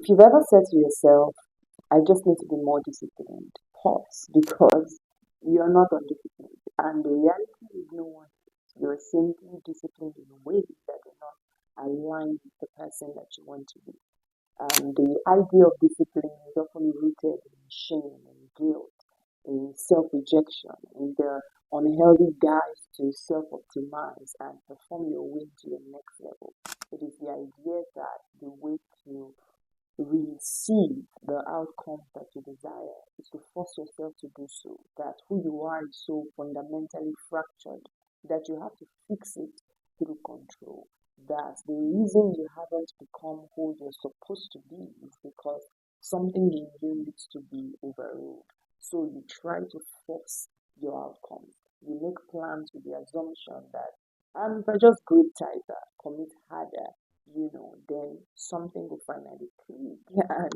If you've ever said to yourself, I just need to be more disciplined, pause because you're not undisciplined. And the reality is no one is. You're simply disciplined in ways that do not align with the person that you want to be. And the idea of discipline is often rooted in shame and guilt, in self rejection, in the unhealthy guise to self optimize and perform your way to your next level. It is the idea that the way to receive the outcome that you desire is to force yourself to do so. That who you are is so fundamentally fractured that you have to fix it through control. That the reason you haven't become who you're supposed to be is because something in you needs to be overruled. So you try to force your outcomes. You make plans with the assumption that if I just grip tighter, commit harder, then something will finally click. And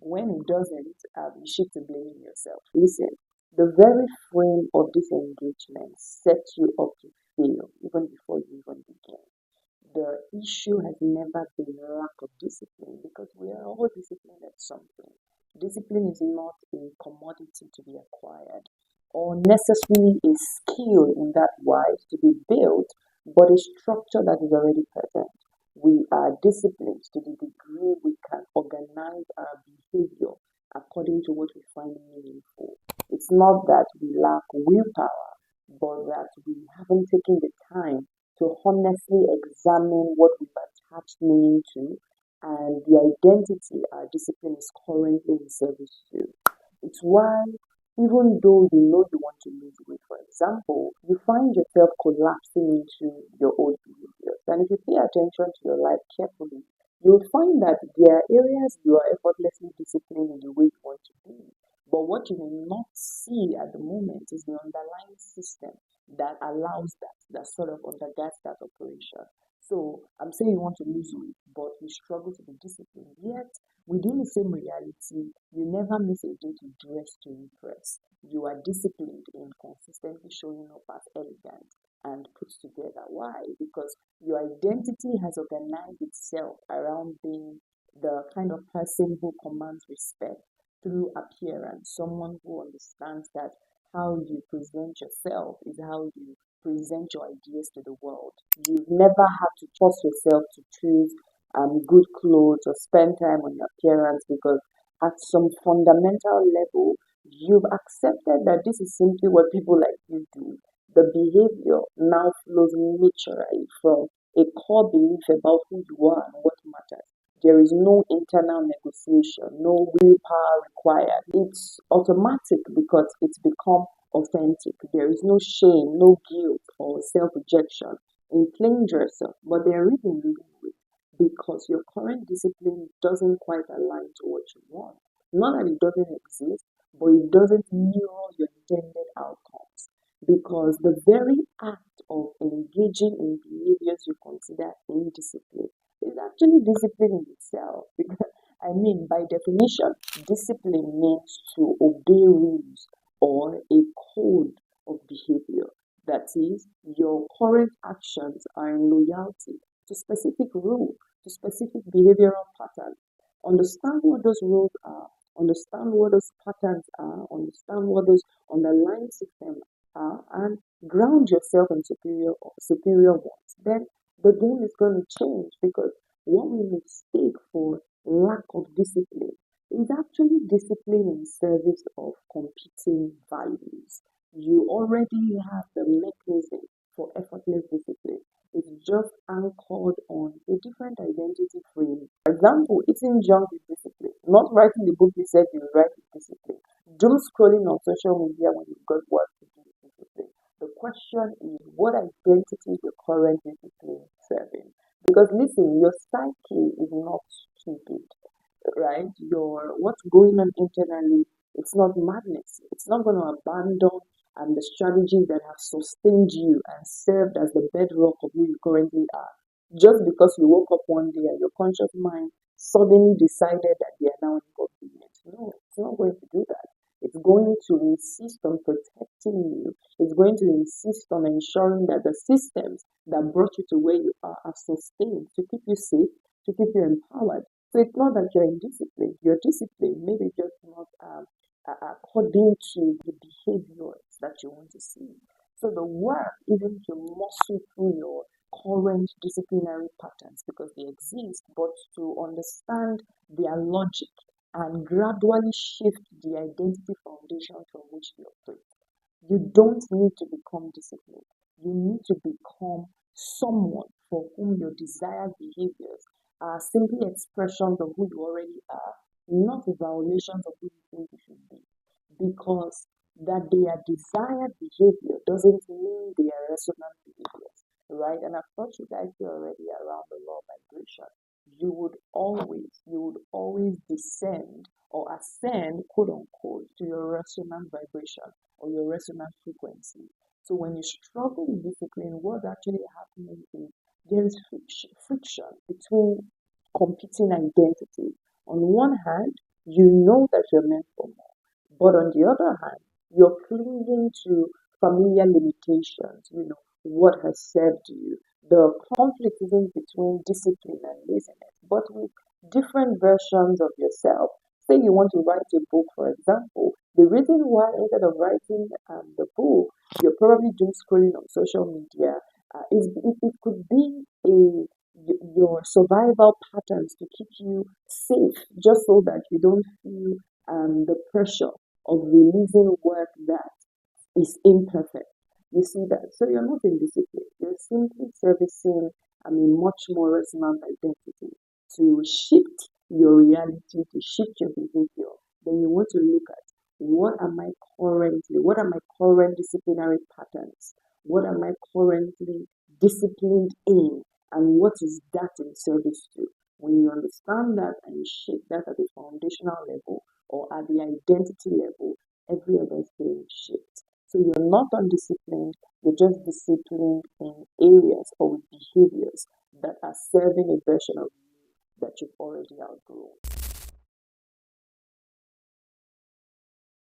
when it doesn't, you shift to blaming yourself. Listen, the very frame of this engagement sets you up to fail even before you even begin. The issue has never been lack of discipline because we are all disciplined at something. Discipline is not a commodity to be acquired or necessarily a skill in that wise to be built, but a structure that is already present. We are disciplined to the degree we can organize our behavior according to what we find meaningful. It's not that we lack willpower, but that we haven't taken the time to honestly examine what we've attached meaning to and the identity our discipline is currently in service to. It's why, even though you know you want to lose weight, for example, you find yourself collapsing into your old behaviors. And if you pay attention to your life carefully, you'll find that there are areas you are effortlessly disciplined in the way you want to be. But what you may not see at the moment is the underlying system that allows that sort of undergirds that operation. So I'm saying you want to lose weight, but you struggle to be disciplined. Yet, within the same reality, you never miss a day to dress to impress. You are disciplined in consistently showing up as elegant and put together. Why? Because your identity has organized itself around being the kind of person who commands respect through appearance, someone who understands that how you present yourself is how you present your ideas to the world. You've never had to force yourself to choose good clothes or spend time on your appearance because at some fundamental level, you've accepted that this is simply what people like you do. The behavior now flows naturally from a core belief about who you are and what matters. There is no internal negotiation, no willpower required. It's automatic because it's become authentic. There is no shame, no guilt, or self rejection in playing yourself, but there is in living with because your current discipline doesn't quite align to what you want. Not that it doesn't exist, but it doesn't mirror your intended outcomes. Because the very act of engaging in behaviors you consider indiscipline is actually discipline in itself. Because, I mean, by definition, discipline means to obey rules or a code of behavior. That is, your current actions are in loyalty to specific rules, to specific behavioral patterns. Understand what those rules are, understand what those patterns are, understand what those underlying systems are, and ground yourself in superior ones. Then the game is going to change because what we mistake for lack of discipline is actually discipline in service of competing values. You already have the mechanism for effortless discipline. It's just anchored on a different identity frame. For example, eating junk is discipline. Not writing the book you said you would write is discipline. Doom scrolling on social media when you've got work to do is discipline. The question is, what identity is your current discipline serving? Because listen, your psyche is not stupid, right? What's going on internally, it's not madness. It's not going to abandon the strategies that have sustained you and served as the bedrock of who you currently are. Just because you woke up one day and your conscious mind suddenly decided that they are now inconvenient. No, it's not going to do that. It's going to insist on protecting you. It's going to insist on ensuring that the systems that brought you to where you are sustained to keep you safe, to keep you empowered. So So it's not that you're indisciplined. You're disciplined, maybe just not according to the behaviors that you want to see. So the work isn't to muscle through your current disciplinary patterns because they exist, but to understand their logic and gradually shift the identity foundation from which they operate. You don't need to become disciplined. You need to become someone for whom your desired behaviors are simply expressions of who you already are, not violations of who you think you should be. Because that they are desired behavior doesn't mean they are resonant behaviors, right? And I've taught you guys here already around the law of vibration. You would always descend or ascend, quote unquote, to your resonant vibration or your resonant frequency. So when you struggle with discipline, what's actually happening is there is friction between competing identities. On one hand, you know that you're meant for more, but on the other hand, you're clinging to familiar limitations, what has served you. The conflict isn't between discipline and laziness, but with different versions of yourself. Say you want to write a book, for example. The reason why instead of writing the book, you're probably doom scrolling on social media it could be your survival patterns to keep you safe, just so that you don't feel the pressure of releasing work that is imperfect. You see that? So you're not in discipline. You're simply servicing, much more resonant identity to shift your reality, to shift your behavior. Then you want to look at what are my current disciplinary patterns? What am I currently disciplined in? And what is that in service to? When you understand that and you shape that at the foundational level or at the identity level, every other thing shifts. So you're not undisciplined, you're just disciplined in areas or with behaviors that are serving a version of you that you've already outgrown.